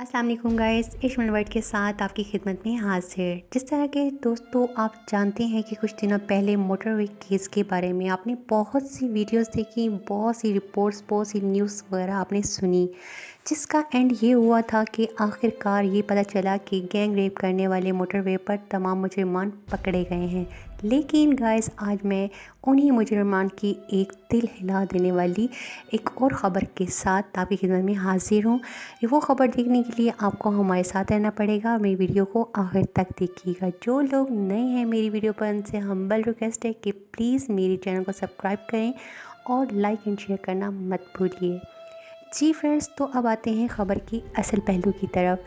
अस्सलाम वालेकुम guys, इश्मल word के साथ आपकी खिदमत में हाजिर। जिस तरह के दोस्तों आप जानते हैं कि कुछ दिनों पहले मोटरवे केस के बारे में आपने बहुत सी वीडियोस देखी, बहुत सी रिपोर्ट्स, बहुत सी न्यूज़ वगैरह आपने सुनी, जिसका एंड ये हुआ था कि आखिरकार ये पता चला कि गैंग रेप करने वाले मोटरवे पर तमाम मुजरिमान पकड़े गए हैं। लेकिन गाइस आज मैं उन्हीं मुजरिमान की एक दिल हिला देने वाली एक और ख़बर के साथ आपकी खिदमत में हाजिर हूँ। वो ख़बर देखने के लिए आपको हमारे साथ रहना पड़ेगा। मेरी वीडियो को आखिर तक देखिएगा। जो लोग नए हैं मेरी वीडियो पर उनसे हम्बल रिक्वेस्ट है कि प्लीज़ मेरे चैनल को सब्सक्राइब करें और लाइक एंड शेयर करना मत भूलिए। जी फ्रेंड्स, तो अब आते हैं ख़बर की असल पहलू की तरफ।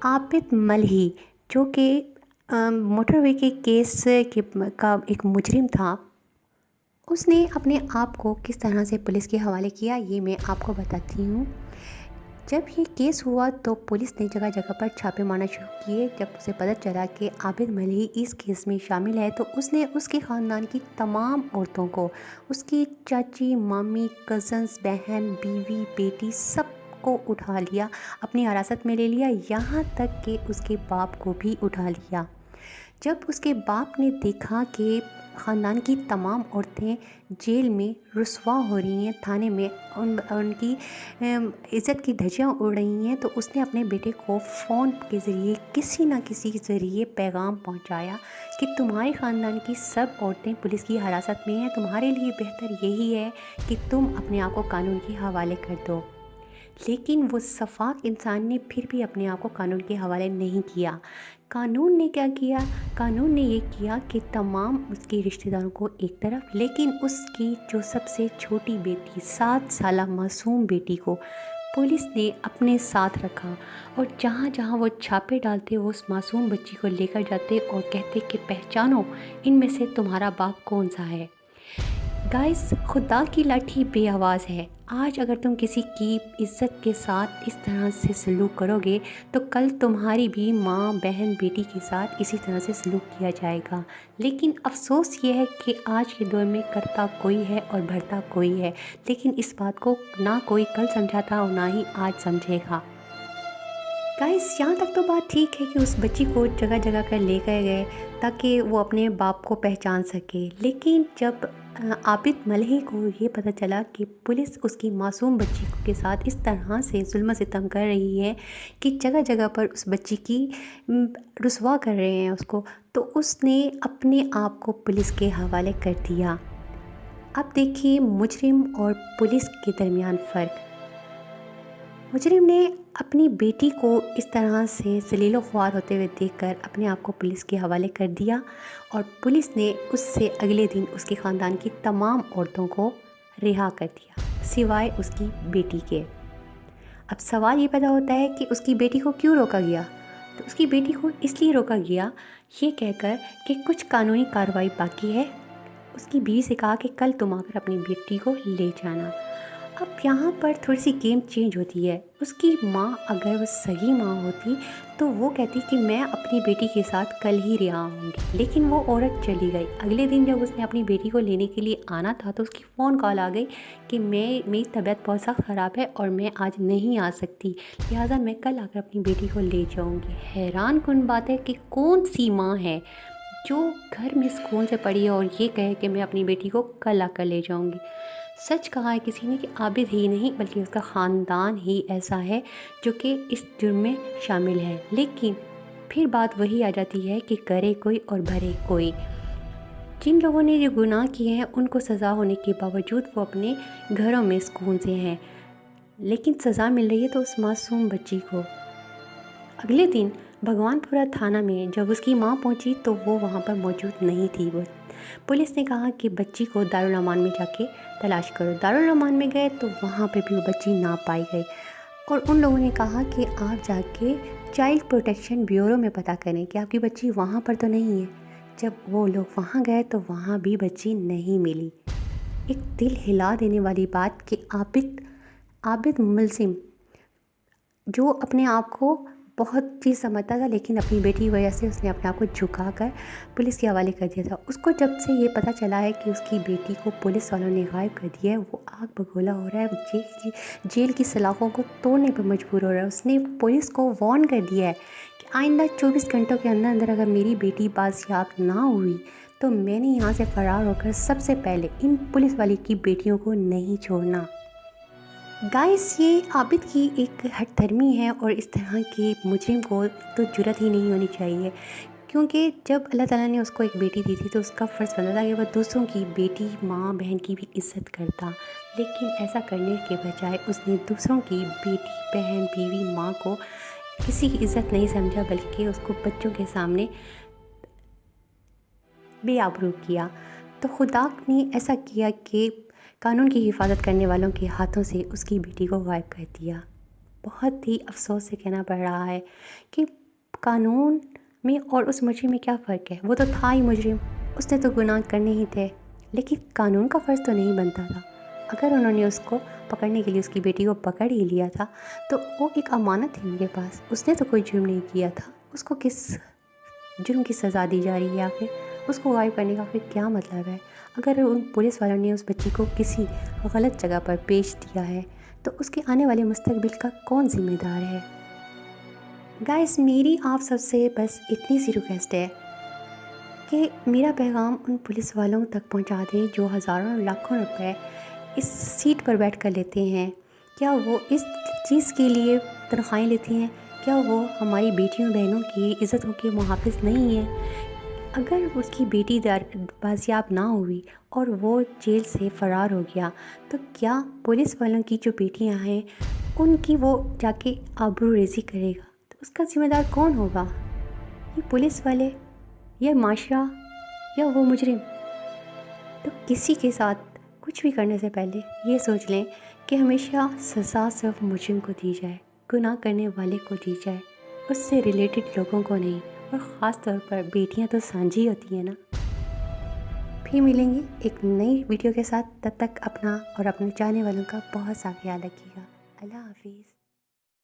आबिद मल्ही जो कि मोटरवे के केस का एक मुजरिम था, उसने अपने आप को किस तरह से पुलिस के हवाले किया ये मैं आपको बताती हूँ। जब ये केस हुआ तो पुलिस ने जगह जगह पर छापे मारना शुरू किए। जब उसे पता चला कि आबिद मल्ही इस केस में शामिल है तो उसने उसके ख़ानदान की तमाम औरतों को, उसकी चाची, मामी, कज़न्स, बहन, बीवी, बेटी सबको उठा लिया, अपनी हिरासत में ले लिया। यहाँ तक कि उसके बाप को भी उठा लिया। जब उसके बाप ने देखा कि ख़ानदान की तमाम औरतें जेल में रुस्वा हो रही हैं, थाने में उनकी इज़्ज़त की धज्जियाँ उड़ रही हैं, तो उसने अपने बेटे को फ़ोन के ज़रिए किसी न किसी के ज़रिए पैगाम पहुंचाया कि तुम्हारे ख़ानदान की सब औरतें पुलिस की हिरासत में हैं, तुम्हारे लिए बेहतर यही है कि तुम अपने आप को कानून के हवाले कर दो। लेकिन वो सफाक इंसान ने फिर भी अपने आप को कानून के हवाले नहीं किया। कानून ने क्या किया? कानून ने ये किया कि तमाम उसके रिश्तेदारों को एक तरफ, लेकिन उसकी जो सबसे छोटी बेटी, 7 साला मासूम बेटी को पुलिस ने अपने साथ रखा और जहाँ जहाँ वो छापे डालते वो उस मासूम बच्ची को लेकर जाते और कहते कि पहचानो इनमें से तुम्हारा बाप कौन सा है। गाइस, खुदा की लाठी बेआवाज़ है। आज अगर तुम किसी की इज़्ज़त के साथ इस तरह से सलूक करोगे तो कल तुम्हारी भी माँ, बहन, बेटी के साथ इसी तरह से सलूक किया जाएगा। लेकिन अफसोस ये है कि आज के दौर में करता कोई है और भरता कोई है, लेकिन इस बात को ना कोई कल समझा था और ना ही आज समझेगा। गाइस, यहाँ तक तो बात ठीक है कि उस बच्ची को जगह जगह कर ले गए ताकि वो अपने बाप को पहचान सके। लेकिन जब आबिद मल्ही को ये पता चला कि पुलिस उसकी मासूम बच्ची के साथ इस तरह से जुल्म सितम कर रही है कि जगह जगह पर उस बच्ची की रुस्वा कर रहे हैं उसको, तो उसने अपने आप को पुलिस के हवाले कर दिया। अब देखिए मुजरिम और पुलिस के दरमियान फ़र्क। मुजरिम ने अपनी बेटी को इस तरह से जलीलो ख्वार होते हुए देखकर अपने आप को पुलिस के हवाले कर दिया और पुलिस ने उससे अगले दिन उसके ख़ानदान की तमाम औरतों को रिहा कर दिया सिवाय उसकी बेटी के। अब सवाल ये पैदा होता है कि उसकी बेटी को क्यों रोका गया? तो उसकी बेटी को इसलिए रोका गया ये कहकर कि कुछ कानूनी कार्रवाई बाकी है। उसकी बीवी से कहा कि कल तुम आकर अपनी बेटी को ले जाना। अब यहाँ पर थोड़ी सी गेम चेंज होती है। उसकी माँ अगर वो सही माँ होती तो वो कहती कि मैं अपनी बेटी के साथ कल ही रिहा होंगी, लेकिन वो औरत चली गई। अगले दिन जब उसने अपनी बेटी को लेने के लिए आना था तो उसकी फ़ोन कॉल आ गई कि मेरी तबीयत बहुत सख्त ख़राब है और मैं आज नहीं आ सकती, लिहाजा मैं कल आकर अपनी बेटी को ले जाऊँगी। हैरान कुन बात है कि कौन सी माँ है जो घर में सुकून से पड़ी है और ये कहे कि मैं अपनी बेटी को कल आकर ले जाऊँगी। सच कहा है किसी ने कि आबिद ही नहीं बल्कि उसका ख़ानदान ही ऐसा है जो कि इस जुर्म में शामिल है। लेकिन फिर बात वही आ जाती है कि करे कोई और भरे कोई। जिन लोगों ने ये गुनाह किए हैं उनको सज़ा होने के बावजूद वो अपने घरों में सुकून से हैं, लेकिन सज़ा मिल रही है तो उस मासूम बच्ची को। अगले दिन भगवानपुरा थाना में जब उसकी माँ पहुँची तो वो वहाँ पर मौजूद नहीं थी। वो पुलिस ने कहा कि बच्ची को दारुल अमान में जाके तलाश करो। दारुल अमान में गए तो वहाँ पे भी वो बच्ची ना पाई गई और उन लोगों ने कहा कि आप जाके चाइल्ड प्रोटेक्शन ब्यूरो में पता करें कि आपकी बच्ची वहाँ पर तो नहीं है। जब वो लोग वहाँ गए तो वहाँ भी बच्ची नहीं मिली। एक दिल हिला देने वाली बात कि आबिद मुल्ज़िम जो अपने आप को بہت چیز سمجھتا تھا، لیکن اپنی بیٹی کی وجہ سے اس نے اپنے آپ کو جھکا کر پولیس کے حوالے کر دیا تھا۔ اس کو جب سے یہ پتہ چلا ہے کہ اس کی بیٹی کو پولیس والوں نے غائب کر دیا ہے، وہ آگ بگولا ہو رہا ہے، جیل کی سلاخوں کو توڑنے پر مجبور ہو رہا ہے۔ اس نے پولیس کو وارن کر دیا ہے کہ آئندہ 24 گھنٹوں کے اندر اگر میری بیٹی بازیاب نہ ہوئی تو میں نے یہاں سے فرار ہو کر سب سے پہلے ان پولیس والی کی بیٹیوں کو نہیں چھوڑنا۔ گائس، یہ عابد کی ایک ہٹ دھرمی ہے، اور اس طرح کے مجرم کو تو جرات ہی نہیں ہونی چاہیے، کیونکہ جب اللہ تعالیٰ نے اس کو ایک بیٹی دی تھی تو اس کا فرض بنتا تھا کہ وہ دوسروں کی بیٹی، ماں، بہن کی بھی عزت کرتا، لیکن ایسا کرنے کے بجائے اس نے دوسروں کی بیٹی، بہن، بیوی، ماں کو کسی کی عزت نہیں سمجھا، بلکہ اس کو بچوں کے سامنے بے آبرو کیا۔ تو خدا نے ایسا کیا کہ قانون کی حفاظت کرنے والوں کے ہاتھوں سے اس کی بیٹی کو غائب کر دیا۔ بہت ہی افسوس سے کہنا پڑ رہا ہے کہ قانون میں اور اس مجرم میں کیا فرق ہے؟ وہ تو تھا ہی مجرم، اس نے تو گناہ کرنے ہی تھے، لیکن قانون کا فرض تو نہیں بنتا تھا۔ اگر انہوں نے اس کو پکڑنے کے لیے اس کی بیٹی کو پکڑ ہی لیا تھا تو وہ ایک امانت تھی ان کے پاس، اس نے تو کوئی جرم نہیں کیا تھا، اس کو کس جرم کی سزا دی جا رہی ہے؟ آخر اس کو غائب کرنے کا پھر کیا مطلب ہے؟ اگر ان پولیس والوں نے اس بچی کو کسی غلط جگہ پر بیچ دیا ہے تو اس کے آنے والے مستقبل کا کون ذمہ دار ہے؟ گائس، میری آپ سب سے بس اتنی سی ریکویسٹ ہے کہ میرا پیغام ان پولیس والوں تک پہنچا دیں جو ہزاروں لاکھوں روپے اس سیٹ پر بیٹھ کر لیتے ہیں۔ کیا وہ اس چیز کے لیے تنخواہیں لیتی ہیں؟ کیا وہ ہماری بیٹیوں بہنوں کی عزتوں کے محافظ نہیں ہیں؟ اگر اس کی بیٹی بازیاب نہ ہوئی اور وہ جیل سے فرار ہو گیا تو کیا پولیس والوں کی جو بیٹیاں ہیں ان کی وہ جا کے آبرو ریزی کرے گا؟ تو اس کا ذمہ دار کون ہوگا؟ یہ پولیس والے، یا معاشرہ، یا وہ مجرم؟ تو کسی کے ساتھ کچھ بھی کرنے سے پہلے یہ سوچ لیں کہ ہمیشہ سزا صرف مجرم کو دی جائے، گناہ کرنے والے کو دی جائے، اس سے ریلیٹڈ لوگوں کو نہیں، اور خاص طور پر بیٹیاں تو سانجھی ہوتی ہیں نا۔ پھر ملیں گے ایک نئی ویڈیو کے ساتھ، تب تک اپنا اور اپنے چاہنے والوں کا بہت سا خیال رکھیے گا۔ اللہ حافظ۔